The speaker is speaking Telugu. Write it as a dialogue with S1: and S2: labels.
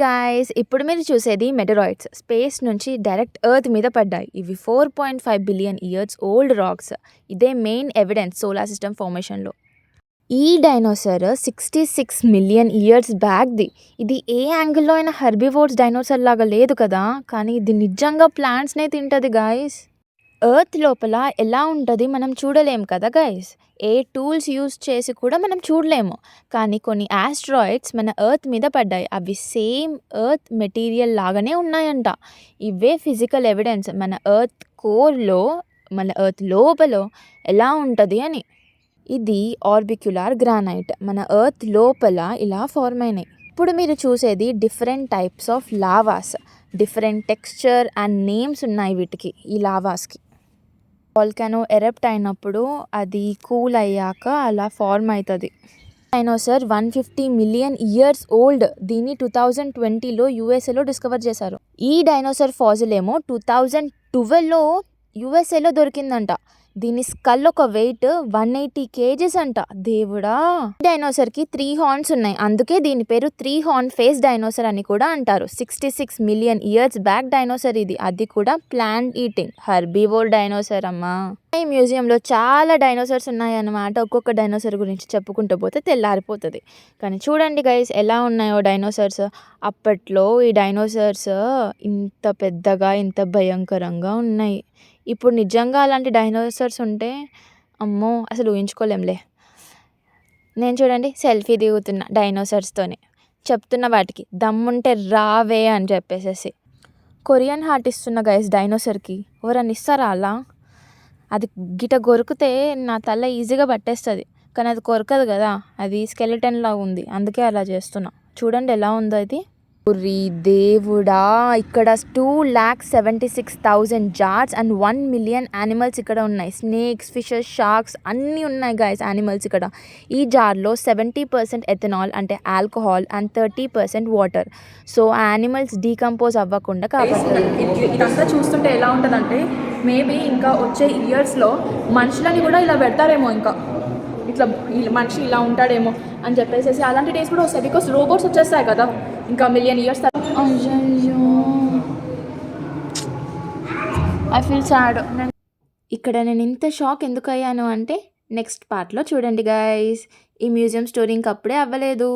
S1: గాయ్స్ ఇప్పుడు మీరు చూసేది మెటరాయిడ్స్ స్పేస్ నుంచి డైరెక్ట్ ఎర్త్ మీద పడ్డాయి. ఇవి 4.5 బిలియన్ ఇయర్స్ ఓల్డ్ రాక్స్. ఇదే మెయిన్ ఎవిడెన్స్ సోలార్ సిస్టమ్ ఫార్మేషన్లో. ఈ డైనోసార్ 66 మిలియన్ ఇయర్స్ బ్యాక్ది. ఇది ఏ యాంగిల్లో అయినా హెర్బివోర్స్ డైనోసార్ లాగా లేదు కదా, కానీ ఇది నిజంగా ప్లాంట్స్నే తింటుంది గాయస్. ఎర్త్ లోపల ఎలా ఉంటుంది మనం చూడలేము కదా గైస్. ఏ టూల్స్ యూస్ చేసి కూడా మనం చూడలేము. కానీ కొన్ని ఆస్ట్రాయిడ్స్ మన ఎర్త్ మీద పడ్డాయి. అవి సేమ్ ఎర్త్ మెటీరియల్ లాగానే ఉన్నాయంట. ఇవే ఫిజికల్ ఎవిడెన్స్ మన ఎర్త్ కోర్లో, మన ఎర్త్ లోపల ఎలా ఉంటుంది అని. ఇది ఆర్బిక్యులార్ గ్రానైట్. మన ఎర్త్ లోపల ఇలా ఫార్మ్ అయినాయి. ఇప్పుడు మీరు చూసేది different types of lavas. Different texture and names ఉన్నాయి వీటికి, ఈ లావాస్కి. వాల్కానో ఎరప్ట్ అయినప్పుడు అది కూల్ అయ్యాక అలా ఫార్మ్ అవుతుంది. Dinosaur 150 million years old. దీన్ని 2020లో యూఎస్ఏలో డిస్కవర్ చేశారు. ఈ డైనోసార్ ఫాజిల్ ఏమో 2012లో యూఎస్ఏలో దొరికిందంట. దీని స్కల్ ఒక వెయిట్ 180 kgs అంట. దేవుడా. డైనోసార్కి 3 హార్న్స్ ఉన్నాయి, అందుకే దీని పేరు 3 హార్న్ ఫేస్ డైనోసార్ అని కూడా అంటారు. 66 మిలియన్ ఇయర్స్ బ్యాక్ డైనోసార్ ఇది. అది కూడా ప్లాంట్ ఈటింగ్ హెర్బివోర్ డైనోసార్ అమ్మా. ఈ మ్యూజియంలో చాలా డైనోసార్స్ ఉన్నాయన్నమాట. ఒక్కొక్క డైనోసార్ గురించి చెప్పుకుంటూ పోతే తెల్లారిపోతుంది. కానీ చూడండి గైస్ ఎలా ఉన్నాయో డైనోసార్స్. అప్పట్లో ఈ డైనోసార్స్ ఇంత పెద్దగా, ఇంత భయంకరంగా ఉన్నాయి. ఇప్పుడు నిజంగా అలాంటి డైనోసార్స్ ఉంటే అమ్మో అసలు ఊహించుకోలేంలే. నేను చూడండి సెల్ఫీ దిగుతున్నా డైనోసార్స్తోనే. చెప్తున్న వాటికి దమ్ముంటే రావే అని చెప్పేసేసి. కొరియన్ హార్ట్ ఇస్తున్న గైస్ డైనోసార్కి. ఎవరన్నా ఇస్తారా అలా? అది గిట కొరికితే నా తల ఈజీగా పట్టేస్తుంది, కానీ అది కొరకదు కదా, అది స్కెలిటన్లా ఉంది, అందుకే అలా చేస్తున్నా. చూడండి ఎలా ఉందో అది. ఉరి దేవుడా. ఇక్కడ 2,76,000 జార్స్ అండ్ 1 మిలియన్ యానిమల్స్ ఇక్కడ ఉన్నాయి. స్నేక్స్, ఫిషెస్, షార్క్స్ అన్నీ ఉన్నాయి గైస్ యానిమల్స్ ఇక్కడ. ఈ జార్లో 70% ఎథనాల్ అంటే alcohol and 30% water. So animals decompose అవ్వకుండా కాపాడుతుంది.
S2: ఇదంతా చూస్తుంటే ఎలా ఉంటుందంటే మేబీ ఇంకా వచ్చే ఇయర్స్లో మనుషులని కూడా ఇలా పెడతారేమో, ఇంకా ఇట్లా మనిషి ఇలా ఉంటాడేమో అని చెప్పేసి. అలాంటి డేస్ కూడా వస్తాయి, బికాస్ రోబోట్స్ వచ్చేస్తాయి కదా ఇంకా మిలియన్ ఇయర్స్ తర్వాత. I feel sad.
S1: ఇక్కడ నేను ఇంత షాక్ ఎందుకు అయ్యాను అంటే నెక్స్ట్ పార్ట్లో చూడండి గైస్. ఈ మ్యూజియం స్టోరీ ఇంకప్పుడే అవ్వలేదు.